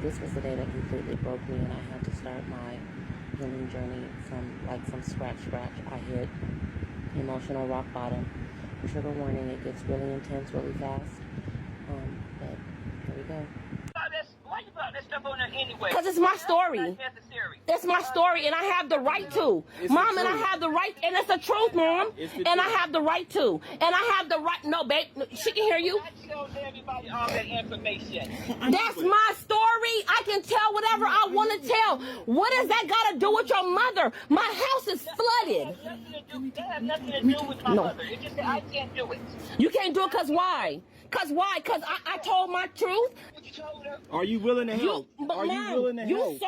This was the day that completely broke me, and I had to start my healing journey from scratch. I hit emotional rock bottom. Trigger warning, it gets really intense really fast. But here we go. Why you put this stuff on there anyway? Because it's my story. It's my story, and I have the right to. Mom, and I have the right, and it's the truth, Mom. And I have the right to. And I have the right, no, babe, she can hear you. I tell everybody all that information. That's my story. I can tell whatever I want to tell. What does that got to do with your mother? My house is flooded. That has nothing to do with my mother. It's just that I can't do it. You can't do it because why? Because why? Because I told my truth. Are you willing to help? Are you willing to help?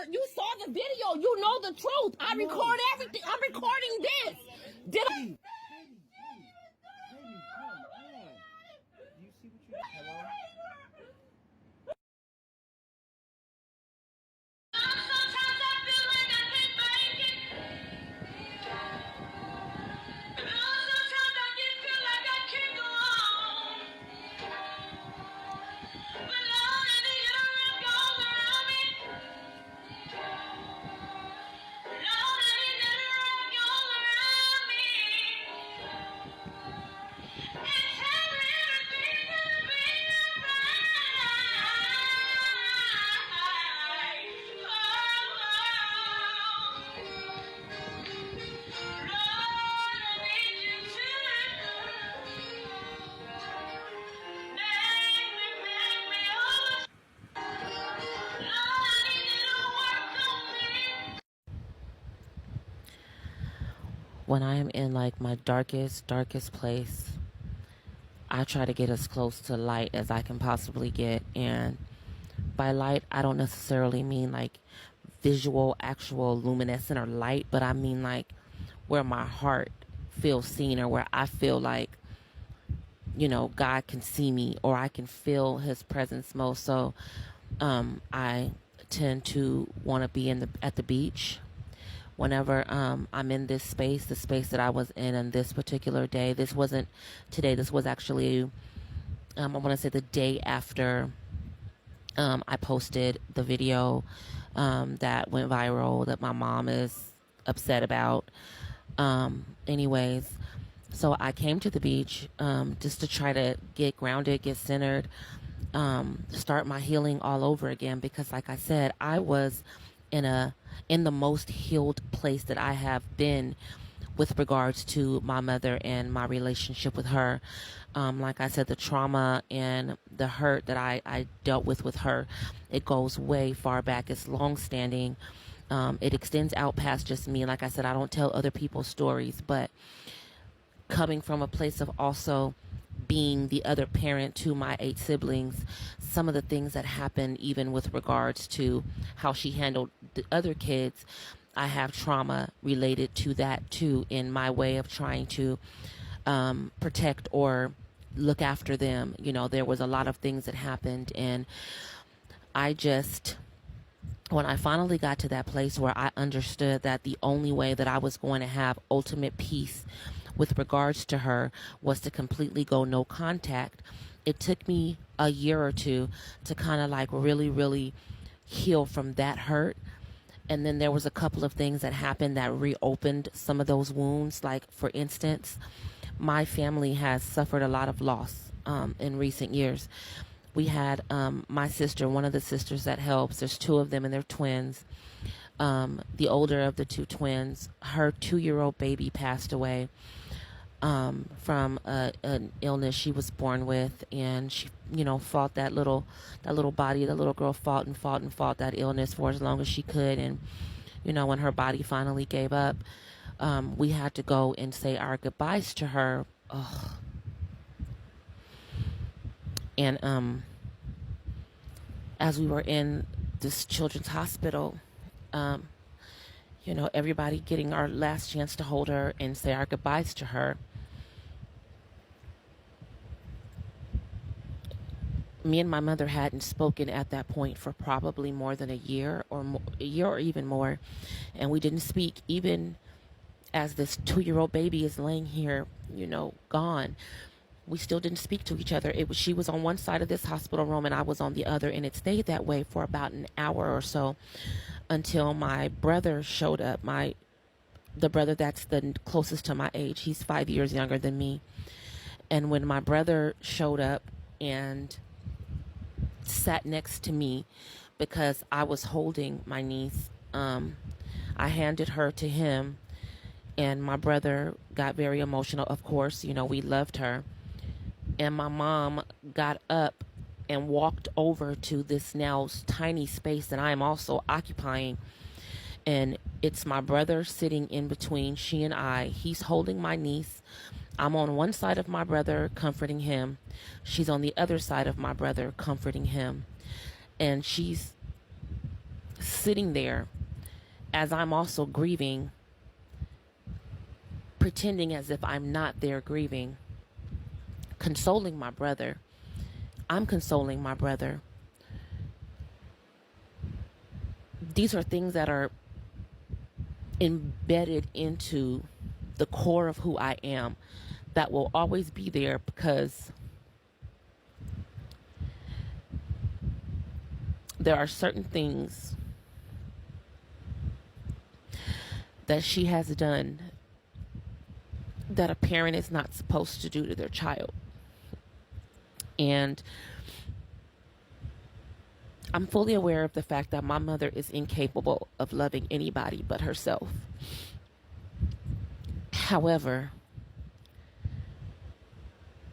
You saw the video. You know the truth. I record everything. I'm recording this. Did I? Baby, come on. You see what you... Hello? When I am in like my darkest place, I try to get as close to light as I can possibly get. And by light, I don't necessarily mean like visual, actual luminescent or light, but I mean like where my heart feels seen, or where I feel like, you know, God can see me, or I can feel his presence most. So I tend to want to be at the beach whenever I'm in this space, the space that I was in on this particular day. This wasn't today. This was actually, I want to say the day after I posted the video that went viral that my mom is upset about. Anyways, so I came to the beach just to try to get grounded, get centered, start my healing all over again. Because like I said, I was in the most healed place that I have been with regards to my mother and my relationship with her. Like I said, the trauma and the hurt that I dealt with her, it goes way far back. It's long standing. It extends out past just me. Like I said, I don't tell other people's stories, but coming from a place of also being the other parent to my 8 siblings, some of the things that happened, even with regards to how she handled the other kids, I have trauma related to that too, in my way of trying to protect or look after them. You know, there was a lot of things that happened, and when I finally got to that place where I understood that the only way that I was going to have ultimate peace with regards to her was to completely go no contact, it took me a year or two to kind of like really heal from that hurt. And then there was a couple of things that happened that reopened some of those wounds. Like, for instance, my family has suffered a lot of loss in recent years. We had my sister, one of the sisters that helps. There's 2 of them, and they're twins. The older of the 2 twins, her 2-year-old baby passed away from an illness she was born with, and she, you know, fought that little body. The little girl fought that illness for as long as she could, and you know, when her body finally gave up, we had to go and say our goodbyes to her. Ugh. And as we were in this children's hospital, you know, everybody getting our last chance to hold her and say our goodbyes to her, me and my mother hadn't spoken at that point for probably more than a year or even more. And we didn't speak even as this 2-year-old baby is laying here, you know, gone. We still didn't speak to each other. She was on one side of this hospital room and I was on the other, and it stayed that way for about an hour or so until my brother showed up. The brother that's the closest to my age. He's 5 years younger than me. And when my brother showed up and sat next to me because I was holding my niece, I handed her to him, and my brother got very emotional. Of course, we loved her. And my mom got up and walked over to this now tiny space that I am also occupying. And it's my brother sitting in between she and I. He's holding my niece. I'm on one side of my brother comforting him. She's on the other side of my brother comforting him. And she's sitting there as I'm also grieving, pretending as if I'm not there grieving, consoling my brother. I'm consoling my brother. These are things that are embedded into the core of who I am, that will always be there, because there are certain things that she has done that a parent is not supposed to do to their child. And I'm fully aware of the fact that my mother is incapable of loving anybody but herself. However,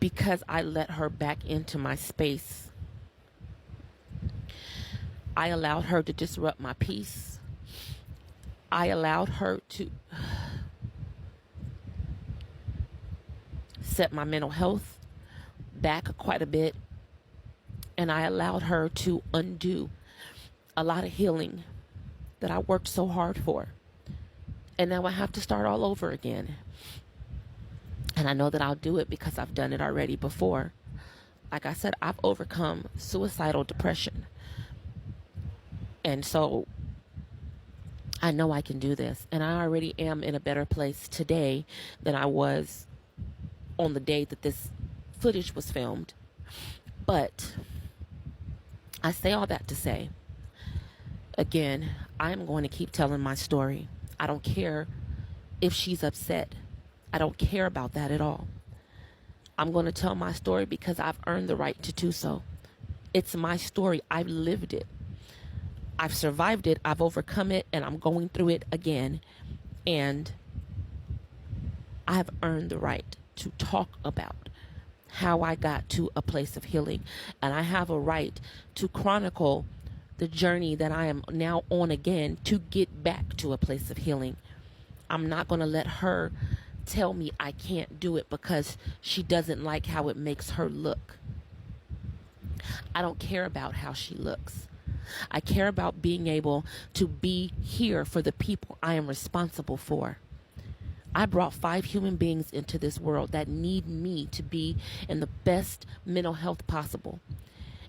because I let her back into my space, I allowed her to disrupt my peace. I allowed her to set my mental health back quite a bit. And I allowed her to undo a lot of healing that I worked so hard for. And now I have to start all over again. And I know that I'll do it because I've done it already before. Like I said, I've overcome suicidal depression. And so I know I can do this. And I already am in a better place today than I was on the day that this footage was filmed. But I say all that to say, again, I'm going to keep telling my story. I don't care if she's upset. I don't care about that at all. I'm going to tell my story because I've earned the right to do so. It's my story. I've lived it. I've survived it. I've overcome it, and I'm going through it again. And I've earned the right to talk about how I got to a place of healing. And I have a right to chronicle the journey that I am now on again to get back to a place of healing. I'm not going to let her tell me I can't do it because she doesn't like how it makes her look. I don't care about how she looks. I care about being able to be here for the people I am responsible for. I brought 5 human beings into this world that need me to be in the best mental health possible.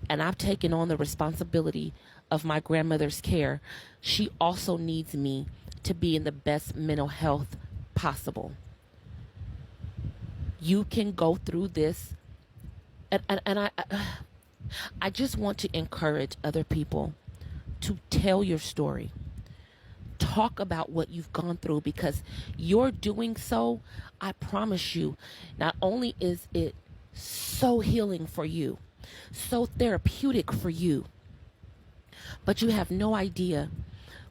And I've taken on the responsibility of my grandmother's care. She also needs me to be in the best mental health possible. You can go through this. And I just want to encourage other people to tell your story. Talk about what you've gone through, because you're doing so, I promise you, not only is it so healing for you, so therapeutic for you, but you have no idea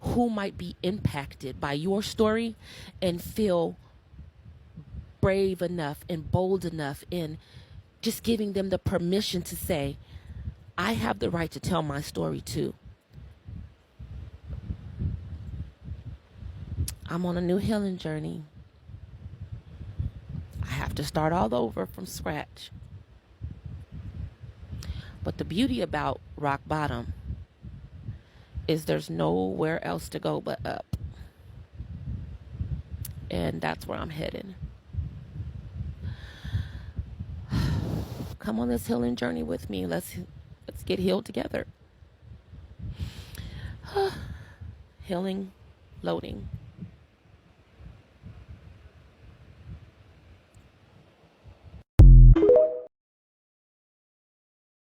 who might be impacted by your story and feel brave enough and bold enough in just giving them the permission to say, I have the right to tell my story too. I'm on a new healing journey. I have to start all over from scratch. But the beauty about rock bottom is there's nowhere else to go but up. And that's where I'm headed. Come on this healing journey with me. Let's get healed together. Healing, loading.